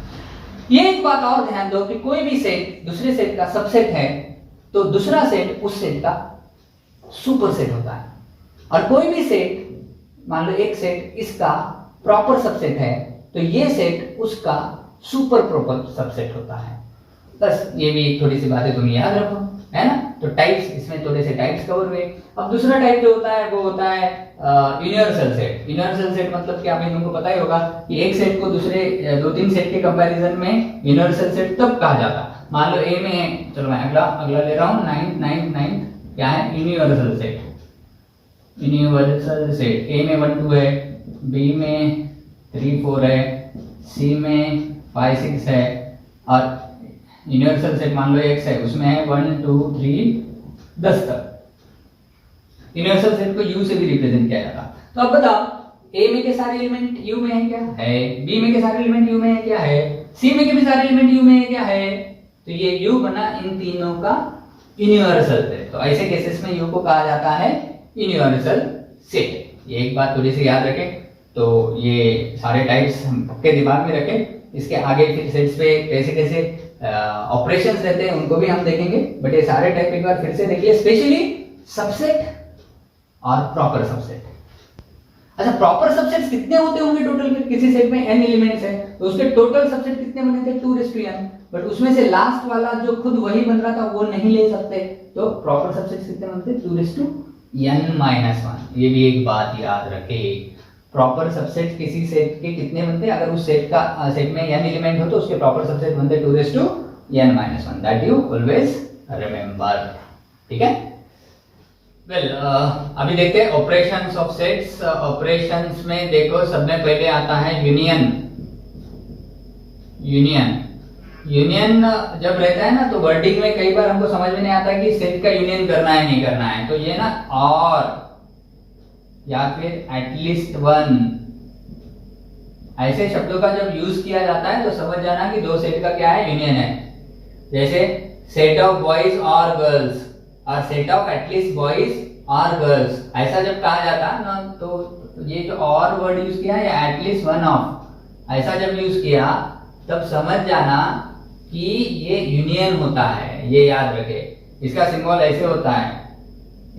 ये एक बात और ध्यान दो कि कोई भी सेट दूसरे सेट का सबसेट है, तो दूसरा सेट उस सेट का सुपर सेट होता है। और कोई भी सेट, मान लो एक सेट इसका प्रॉपर सबसेट है, तो ये सेट उसका सुपर प्रॉपर सबसेट होता है। बस ये भी थोड़ी सी बातें तुम याद रखो, है ना? तो टाइप्स, इसमें थोड़े से टाइप्स कवर हुए। अब दूसरा टाइप जो होता है वो होता है यूनिवर्सल सेट। यूनिवर्सल सेट मतलब क्या, भाई तुमको पता ही होगा कि एक सेट को दूसरे 2-3 सेट के कंपैरिजन में यूनिवर्सल सेट तब कहा जाता। मान लो ए में, चलो मैं अगला ले रहा हूँ, 9 क्या है? Universal set. यूनिवर्सल सेट ए में 1 2 है, बी में 3 4 है, सी में 5 6 है, और यूनिवर्सल सेट मान लो x है, उसमें है 1 2 3 10 तक। यूनिवर्सल सेट को u से भी रिप्रेजेंट किया जाता। तो अब बताओ a में के सारे एलिमेंट u में है क्या? है। b में के सारे एलिमेंट u में है क्या? है। c में के भी सारे एलिमेंट u में है क्या? है। तो ये u बना इन तीनों का यूनिवर्सल सेट। तो ऐसे केसेस में u को कहा जाता है यूनिवर्सल सेट। ये एक बात थोड़ी सी याद रखें। तो ये सारे टाइप्स हम पक्के दिमाग में रखें। इसके आगे फिर सेट्स पे कैसे कैसे ऑपरेशंस रहते हैं उनको भी हम देखेंगे, बट ये सारे टाइप एक बार फिर से देखिए, स्पेशली सबसेट और प्रॉपर सबसेट। अच्छा, प्रॉपर सबसेट्स कितने होते होंगे टोटल? किसी सेट में n एलिमेंट्स है, तो उसके टोटल सबसेट कितने बने थे? 2n, बट उसमें से लास्ट वाला जो खुद वही बन रहा था वो नहीं ले सकते, तो प्रॉपर सबसेट्स कितने बनते? 2n-1। ये भी एक बात याद रखे, प्रॉपर सबसेट किसी सेट के कितने बनते हैं? अगर उस सेट में n एलिमेंट हो तो उसके प्रॉपर सबसेट बनते 2n-1। That you always remember. ठीक है? वेल, अभी देखते हैं ऑपरेशंस ऑफ सेट्स। ऑपरेशंस में देखो, सब में पहले आता है यूनियन। यूनियन जब रहता है ना, तो वर्डिंग में कई बार हमको समझ में नहीं आता कि सेट का यूनियन करना है नहीं करना है। तो ये ना और या फिर एटलीस्ट वन, ऐसे शब्दों का जब यूज किया जाता है तो समझ जाना कि दो सेट का क्या है? यूनियन है। जैसे सेट ऑफ बॉयज और गर्ल्स और सेट ऑफ एटलीस्ट बॉयज और गर्ल्स, ऐसा जब कहा जाता है ना, तो ये जो और वर्ड यूज किया या एटलीस्ट वन ऑफ, ऐसा जब यूज किया तब समझ जाना कि ये यूनियन होता है। ये याद रखे, इसका सिंबल ऐसे होता है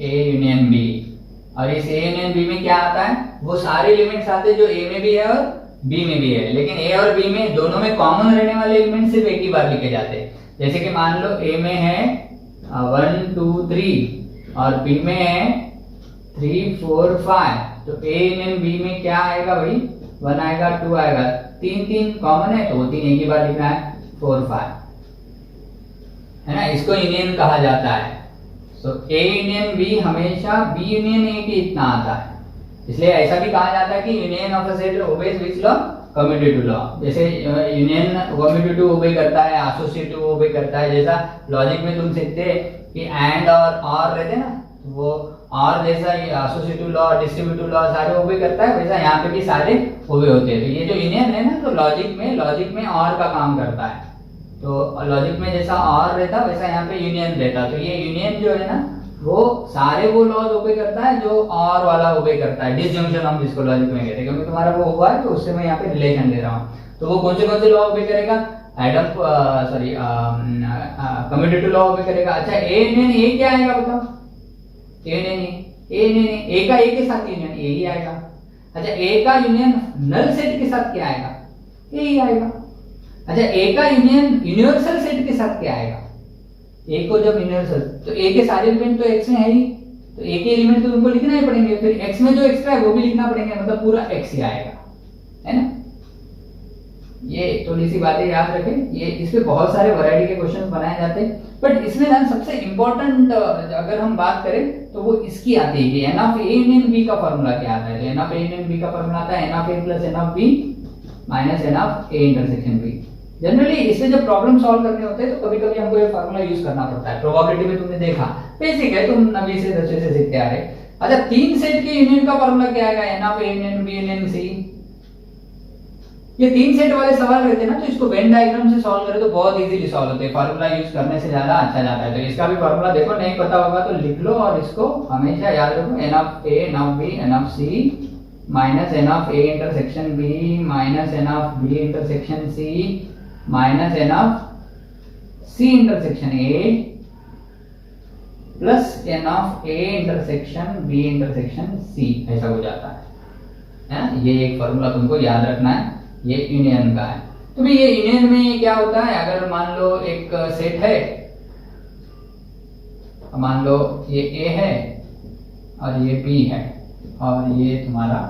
ए यूनियन बी, और इस ए यूनियन बी में क्या आता है? वो सारे एलिमेंट्स आते हैं जो ए में भी है और बी में भी है, लेकिन ए और बी में दोनों में कॉमन रहने वाले एलिमेंट सिर्फ एक ही बार लिखे जाते हैं। जैसे कि मान लो ए में है 1 2 3 और बी में है 3 4 5, तो ए यूनियन बी में क्या आएगा भाई? 1 आएगा, 2 आएगा, 3 कॉमन है तो वो 3 एक ही बार लिखना है, 4 5, है ना? इसको यूनियन कहा जाता है। तो ए यूनियन बी हमेशा बी यूनियन ए के इतना आता है, इसलिए ऐसा भी कहा जाता है कि union of a set obeys which law? Commutative law. जैसे यूनियन कम्यूटेटिव ओबे करता है, एसोसिएटिव ओबे करता है। जैसा लॉजिक में तुम सीखते कि एंड और रहते हैं ना, वो और जैसा एसोसिएटिव लॉ डिस्ट्रीब्यूटिव लॉ सारे ओबे करता है, वैसा यहाँ पे भी सारे ओबे होते हैं। तो ये जो यूनियन है ना, तो लॉजिक में और का काम करता है। तो लॉजिक में जैसा और रहता वैसा यहाँ पे यूनियन रहता। तो ये यूनियन जो है ना, वो सारे वो लॉज ओबे करता है जो और वाला ओबे करता है। डिसजंक्शन हम जिसको लॉजिक में कहते हैं, क्योंकि तुम्हारा वो हुआ है तो उससे मैं यहाँ पे रिलेशन दे रहा हूँ। तो वो कौन से लॉ ओबे करेगा? कम्यूटेटिव लॉ ओबे करेगा। अच्छा ए यूनियन ए क्या आएगा बताओ? ए का ए के साथ यूनियन ए ही आएगा। अच्छा ए का यूनियन नल सेट के साथ क्या आएगा? ए ही आएगा। अच्छा ए का यूनियन यूनिवर्सल सेट के साथ क्या आएगा? ए को जब यूनिवर्सल, तो ए के सारे एलिमेंट तो एक्स में है ही, तो ए के एलिमेंट तो तुमको लिखना ही पड़ेंगे, फिर एक्स में जो एक्स्ट्रा है वो भी लिखना पड़ेंगे, मतलब पूरा एक्स ही आएगा, है ना। ये थोड़ी सी बातें याद रखें। ये इस पे बहुत सारे वैरायटी के क्वेश्चन बनाए जाते हैं, बट इसमें ना सबसे इंपॉर्टेंट अगर हम बात करें तो वो इसकी आती है कि n of A union B का फॉर्मूला क्या आता है। तो n of A union B का फॉर्मूला आता है n of A plus n of B minus n of A intersection B. Generally इससे जब प्रॉब्लम सॉल्व करने होते हैं तो कभी कभी हमको ये फार्मूला यूज करना पड़ता है। प्रोबेबिलिटी में तुमने देखा, बेसिक है, तुम 9वीं से 10वीं से सीखते आ रहे। अच्छा, तीन सेट के यूनियन का फार्मूला क्या आएगा? N of A union B union C. ये तीन सेट वाले सवाल रहते हैं ना, तो इसको वेन डायग्राम से सॉल्व करें तो बहुत इजीली सॉल्व होते हैं। फार्मूला यूज करने से ज्यादा अच्छा जाता है। तो इसका भी फार्मूला देखो, नहीं पता होगा तो लिख लो और इसको हमेशा याद रखो। N of A n of B n of C minus n of A intersection B minus n of B intersection C minus n of C intersection A plus n of A intersection B intersection C, ऐसा हो जाता है। ये एक formula तुमको याद रखना है, ये यूनियन का है। तो भाई ये यूनियन में क्या होता है, अगर मान लो एक सेट है, मान लो ये ए है और ये बी है और ये तुम्हारा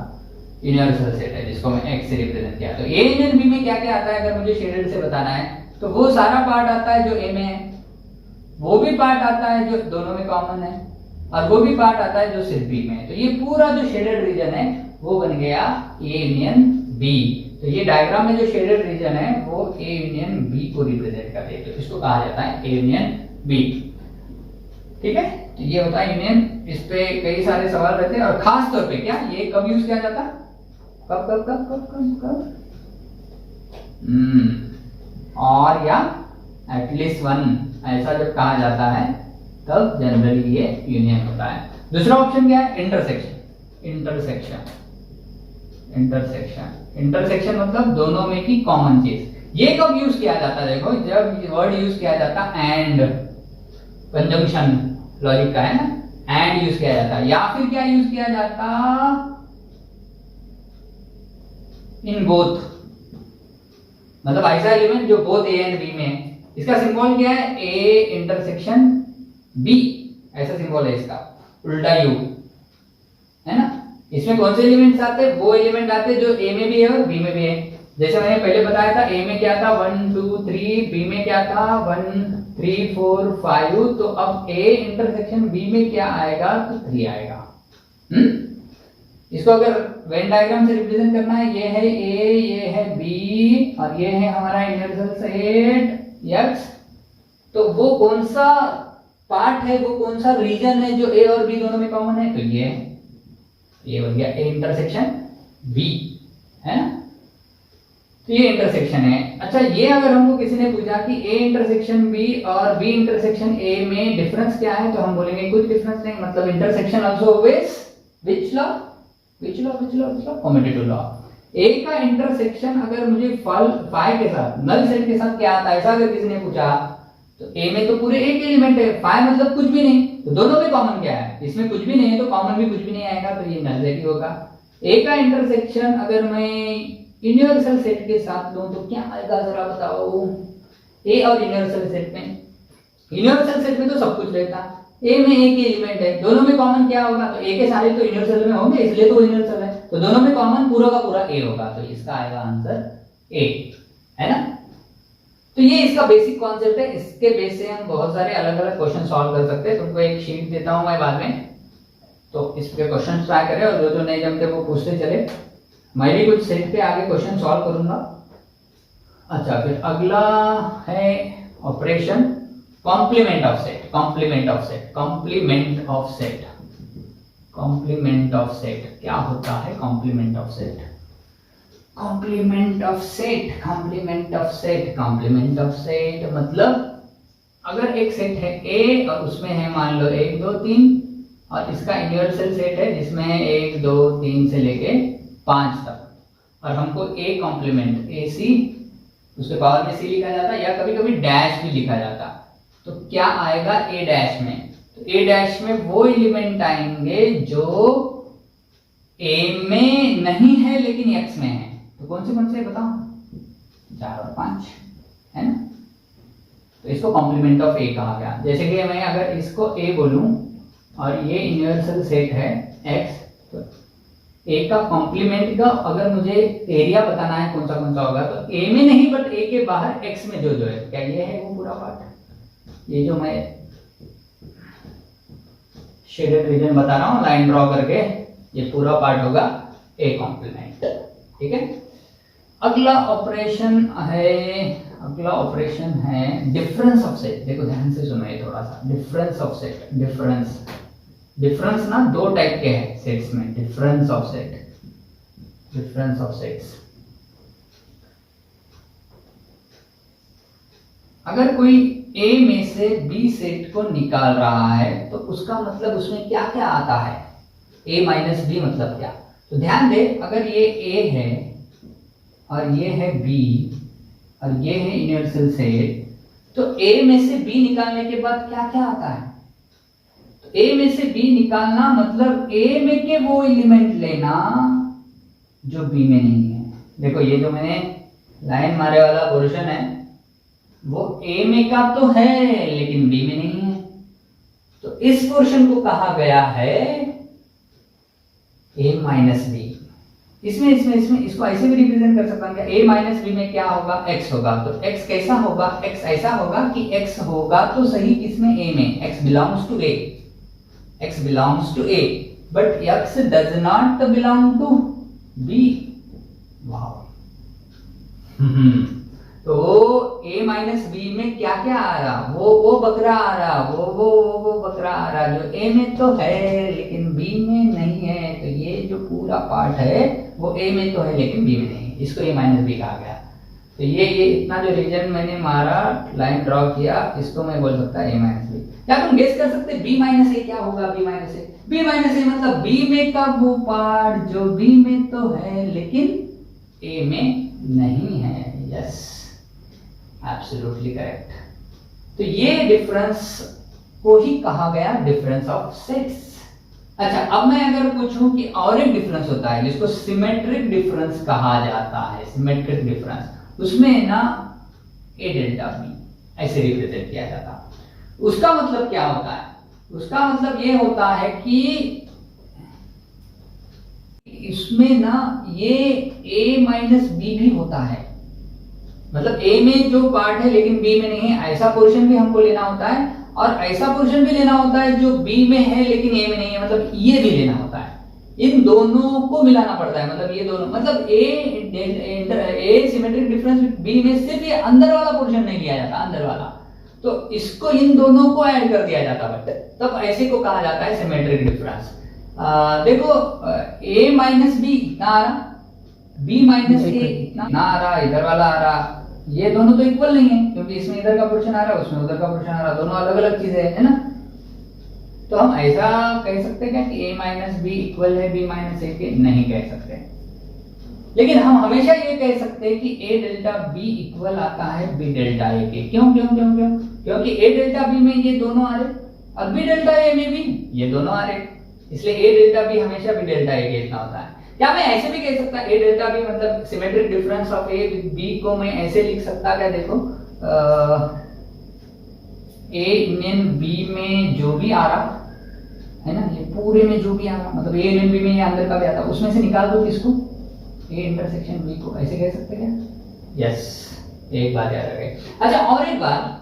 यूनिवर्सल सेट है जिसको मैं एक्स से रिप्रेजेंट किया। तो ए यूनियन बी में क्या क्या आता है अगर मुझे शेडेड से बताना है, तो वो सारा पार्ट आता है जो ए में है, वो भी पार्ट आता है जो दोनों में कॉमन है, और वो भी पार्ट आता है जो सिर्फ बी में है। तो ये पूरा जो शेडेड रीजन है वो बन गया ए यूनियन बी। तो ये डायग्राम में जो शेडेड रीजन है वो ए यूनियन बी को रिप्रेजेंट करते हैं, तो इसको कहा जाता है ए यूनियन बी। ठीक है, तो ये होता है यूनियन। इस पे कई सारे सवाल रहते हैं, और खास तौर पे क्या ये कब यूज किया जाता है? कब कब कब कब कब कब और या एटलीस्ट वन, ऐसा जब कहा जाता है तब जनरली ये यूनियन होता है। दूसरा ऑप्शन क्या है? इंटरसेक्शन। इंटरसेक्शन इंटरसेक्शन इंटरसेक्शन मतलब दोनों में की कॉमन चीज। ये कब यूज किया जाता है? देखो, जब वर्ड यूज किया जाता एंड, कंजंक्शन लॉजिक का है ना, एंड यूज किया जाता है, या फिर क्या यूज किया जाता? इन बोथ, मतलब ऐसा एलिमेंट जो बोथ ए एंड बी में है। इसका सिंबल क्या है? ए इंटरसेक्शन बी, ऐसा सिंबल है इसका, उल्टा यू, है ना। इसमें कौन से एलिमेंट्स आते हैं? वो एलिमेंट आते हैं जो ए में भी है और बी में भी है। जैसे मैंने पहले बताया था, ए में क्या था 1 2 3, बी में क्या था 1 3 4 5, तो अब ए इंटरसेक्शन बी में क्या आएगा? तो 3 आएगा। इसको अगर वेन डायग्राम से रिप्रेजेंट करना है, ये है ए, ये है बी और ये है हमारा यूनिवर्सल सेट एक्स, तो वो कौन सा पार्ट है, वो कौन सा रीजन है जो ए और बी दोनों में कॉमन है? तो ये बन गया ए इंटरसेक्शन बी, है ना। तो ये इंटरसेक्शन है। अच्छा, ये अगर हमको किसी ने पूछा कि ए इंटरसेक्शन बी और बी इंटरसेक्शन ए में डिफरेंस क्या है, तो हम बोलेंगे कुछ डिफरेंस नहीं, मतलब intersection also always which law? Commutative law. A का इंटरसेक्शन अगर मुझे फाई के साथ, नल सेट के साथ क्या आता है, ऐसा अगर किसी ने पूछा, तो ए में तो पूरे एक एलिमेंट है, फाई मतलब कुछ भी नहीं, तो दोनों में कॉमन क्या है? इसमें कुछ भी नहीं है तो कॉमन भी कुछ भी नहीं आएगा, तो ये नल सेट ही होगा। ए का इंटरसेक्शन अगर मैं यूनिवर्सल सेट के साथ लूं तो क्या आएगा, जरा बताओ। ए और यूनिवर्सल सेट में, यूनिवर्सल सेट में तो सब कुछ रहता है, ए में एक ही एलिमेंट है, दोनों में कॉमन क्या होगा? तो ए के सारे तो यूनिवर्सल में होंगे, इसलिए तो यूनिवर्सल है, तो दोनों में कॉमन पूरा का पूरा ए होगा, तो इसका आएगा आंसर ए, है ना। तो ये इसका बेसिक कॉन्सेप्ट है। इसके बेस से हम बहुत सारे अलग अलग क्वेश्चन सॉल्व कर सकते हैं। तुमको एक शीट देता हूं मैं बाद में, तो इस पे क्वेश्चन ट्राई करें और जो नहीं जमते वो पूछते चले। मैं भी कुछ सेट पे आगे क्वेश्चन सॉल्व करूंगा। अच्छा, फिर अगला है operation complement of set. Complement of set, complement of set, complement of set क्या होता है? Complement of set, complement of set, complement of set, complement of set मतलब अगर एक सेट है A और उसमें है मान लो 1 2 3 और इसका यूनिवर्सल सेट है जिसमें है 1 2 3 से लेके 5 तक और हमको A कॉम्प्लीमेंट AC उसके पावर में C लिखा जाता है या कभी कभी डैश भी लिखा जाता, तो क्या आएगा A डैश में? तो A डैश में वो एलिमेंट आएंगे जो A में नहीं है लेकिन X में है। तो कौन से बताओ? 4 और 5 है ना, तो इसको कॉम्प्लीमेंट ऑफ A कहा गया। जैसे कि मैं अगर इसको A बोलूं और ये यूनिवर्सल सेट है X, तो A का कॉम्प्लीमेंट का अगर मुझे एरिया बताना है कौन सा होगा तो A में नहीं बट A के बाहर X में जो है, क्या ये है वो पूरा पार्ट, ये जो मैं शेडेड रीजन बता रहा हूं लाइन ड्रॉ करके, ये पूरा पार्ट होगा A कॉम्प्लीमेंट। ठीक है, अगला ऑपरेशन है डिफरेंस ऑफ सेट। देखो ध्यान से सुनो ये थोड़ा सा, डिफरेंस ऑफ सेट, डिफरेंस ना दो टाइप के हैं सेट्स में, डिफरेंस ऑफ सेट्स। अगर कोई A में से B सेट को निकाल रहा है तो उसका मतलब उसमें क्या क्या आता है? A माइनस B मतलब क्या? तो ध्यान दे, अगर ये A है और ये है B और ये है यूनिवर्सल सेट, तो A में से B निकालने के बाद क्या क्या आता है? तो A में से B निकालना मतलब A में के वो एलिमेंट लेना जो B में नहीं है। देखो ये जो मैंने लाइन मारे वाला पोर्शन है वो A में का तो है लेकिन B में नहीं है, तो इस पोर्शन को कहा गया है A माइनस B। इसमें इसको ऐसे भी रिप्रेजेंट कर सकता हूं, A माइनस B में क्या होगा? X होगा। तो X कैसा होगा? X ऐसा होगा कि X होगा तो सही किसमें? A में। X belongs to A, X belongs to A, but X does not belong to B। वाह तो A माइनस B में क्या क्या आ रहा? वो बकरा आ रहा, वो बकरा आ रहा जो A में तो है लेकिन B में नहीं है। तो ये जो पूरा पार्ट है वो A में तो है लेकिन B में नहीं, इसको A माइनस B कहा गया। तो ये इतना जो रीजन मैंने मारा, लाइन ड्रॉ किया, इसको मैं बोल सकता A माइनस B। क्या तुम गेस कर सकते B माइनस A क्या होगा? B माइनस A मतलब B में का वो पार्ट जो B में तो है लेकिन A में नहीं है। Yes, absolutely correct. तो ये डिफरेंस को ही कहा गया डिफरेंस ऑफ सेट्स। अच्छा, अब मैं अगर पूछूं कि और एक डिफरेंस होता है जिसको सिमेट्रिक डिफरेंस कहा जाता है, सिमेट्रिक डिफरेंस, उसमें ना A डेल्टा B ऐसे रिप्रेजेंट किया जाता है। उसका मतलब क्या होता है? उसका मतलब ये होता है कि इसमें ना ये A माइनस B भी होता है, मतलब A में जो पार्ट है लेकिन B में नहीं है, ऐसा पोर्शन भी हमको लेना होता है और ऐसा पोर्शन भी लेना होता है जो B में है लेकिन A में नहीं है, मतलब ये भी लेना होता है। इन दोनों को मिलाना पड़ता है, मतलब ये दोनों, मतलब A सिमेट्रिक डिफरेंस B में सिर्फ ये अंदर वाला पोर्शन नहीं लिया जाता, अंदर वाला, तो इसको इन दोनों को ऐड कर दिया जाता है, तब ऐसे को कहा जाता है सिमेट्रिक डिफरेंस। देखो A माइनस B इतना आ रहा, B माइनस A इतना आ रहा, इधर वाला आ रहा, ये दोनों तो इक्वल नहीं है क्योंकि इसमें इधर का पोर्शन आ रहा है उसमें उधर का पोर्शन आ रहा, दोनों अलग अलग चीजें है ना। तो हम ऐसा कह सकते हैं कि A माइनस बी इक्वल है B माइनस A के? नहीं कह सकते, लेकिन हम हमेशा ये कह सकते हैं कि A डेल्टा B इक्वल आता है B डेल्टा A के। क्यों क्यों क्यों क्यों? क्योंकि A डेल्टा B में ये दोनों आ रहे और B डेल्टा A में भी ये दोनों आ रहे, इसलिए A डेल्टा B हमेशा B डेल्टा A के इतना होता है। क्या मैं ऐसे भी कह सकता A डेल्टा B मतलब symmetric difference of A with B को मैं ऐसे लिख सकता क्या? देखो A यूनियन B में जो भी आ रहा है ना, ये पूरे में जो भी आ रहा, मतलब A यूनियन B में ये अंदर का भी आता, उसमें से निकाल दो किसको? A इंटरसेक्शन B को, ऐसे कह सकते क्या? यस, एक बात याद रखे। अच्छा, और एक बात,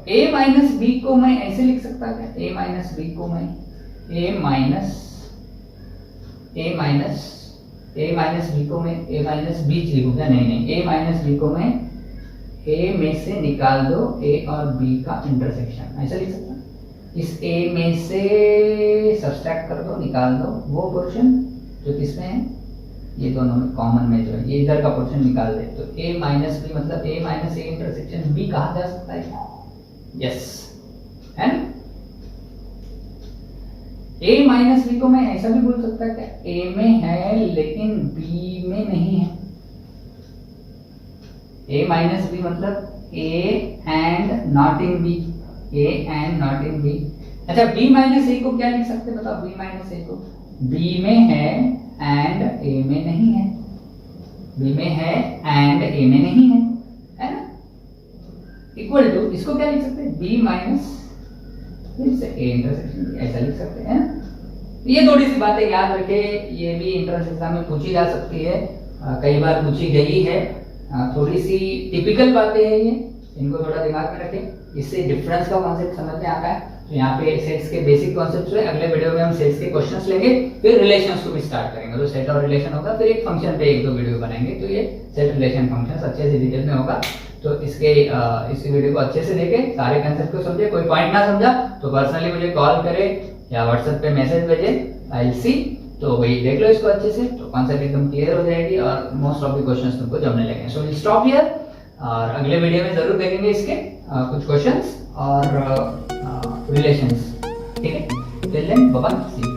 A माइनस B को मैं ऐसे लिख सकता क्या? A माइनस B को मैं A माइनस B को मैं A माइनस B लिखूं क्या? नहीं, A माइनस B को मैं A में से निकाल दो A और B का इंटरसेक्शन, ऐसा लिख सकता। इस ए में से सब्सट्रैक्ट कर दो, निकाल दो वो पोर्शन जो किसमें है, ये दोनों में कॉमन में जो है, ये इधर का पोर्शन निकाल दे तो a माइनस बी मतलब a minus A intersection b कहा जा सकता है? यस, है ना? a माइनस बी को मैं ऐसा भी बोल सकता है कि a में है लेकिन b में नहीं है। a माइनस बी मतलब a and not in b, a and not in b। अच्छा, b माइनस a को क्या लिख सकते हैं बताओ? b माइनस a को b में है एंड a में नहीं है, b में है एंड a में नहीं है ना? इक्वल टू इसको क्या लिख सकते हैं? b माइनस फिर से a इंटरसेक्शन, ऐसा लिख सकते हैं ना? ये थोड़ी सी बातें याद रखे, ये भी एंट्रेंस एग्जाम में पूछी जा सकती है, कई बार पूछी गई है, थोड़ी सी टिपिकल बातें हैं ये, इनको थोड़ा दिमाग में रखें, इससे डिफरेंस का कॉन्सेप्ट समझ में आता है। तो यहाँ पे सेट्स के बेसिक कॉन्सेप्ट्स हुए, अगले वीडियो में हम सेट्स के क्वेश्चंस लेंगे, फिर रिलेशंस को भी स्टार्ट करेंगे। तो सेट और रिलेशन होगा, फिर एक फंक्शन पे एक दो वीडियो बनाएंगे, तो ये सेट रिलेशन फंक्शंस अच्छे से डिटेल में होगा। तो इस वीडियो को अच्छे से देखे, सारे कंसेप्ट को समझे, कोई पॉइंट ना समझा तो पर्सनली मुझे कॉल करे या व्हाट्सएप पे मैसेज भेजे, आई विल सी। तो वही देख लो इसको अच्छे से, तो कॉन्सेप्ट एकदम क्लियर हो जाएगी और मोस्ट ऑफ द क्वेश्चंस तुमको जमने लगेंगे। सो विल स्टॉप हियर, और अगले वीडियो में जरूर देखेंगे इसके कुछ क्वेश्चंस और रिलेशंस, ठीक है? Till then bye bye, see you.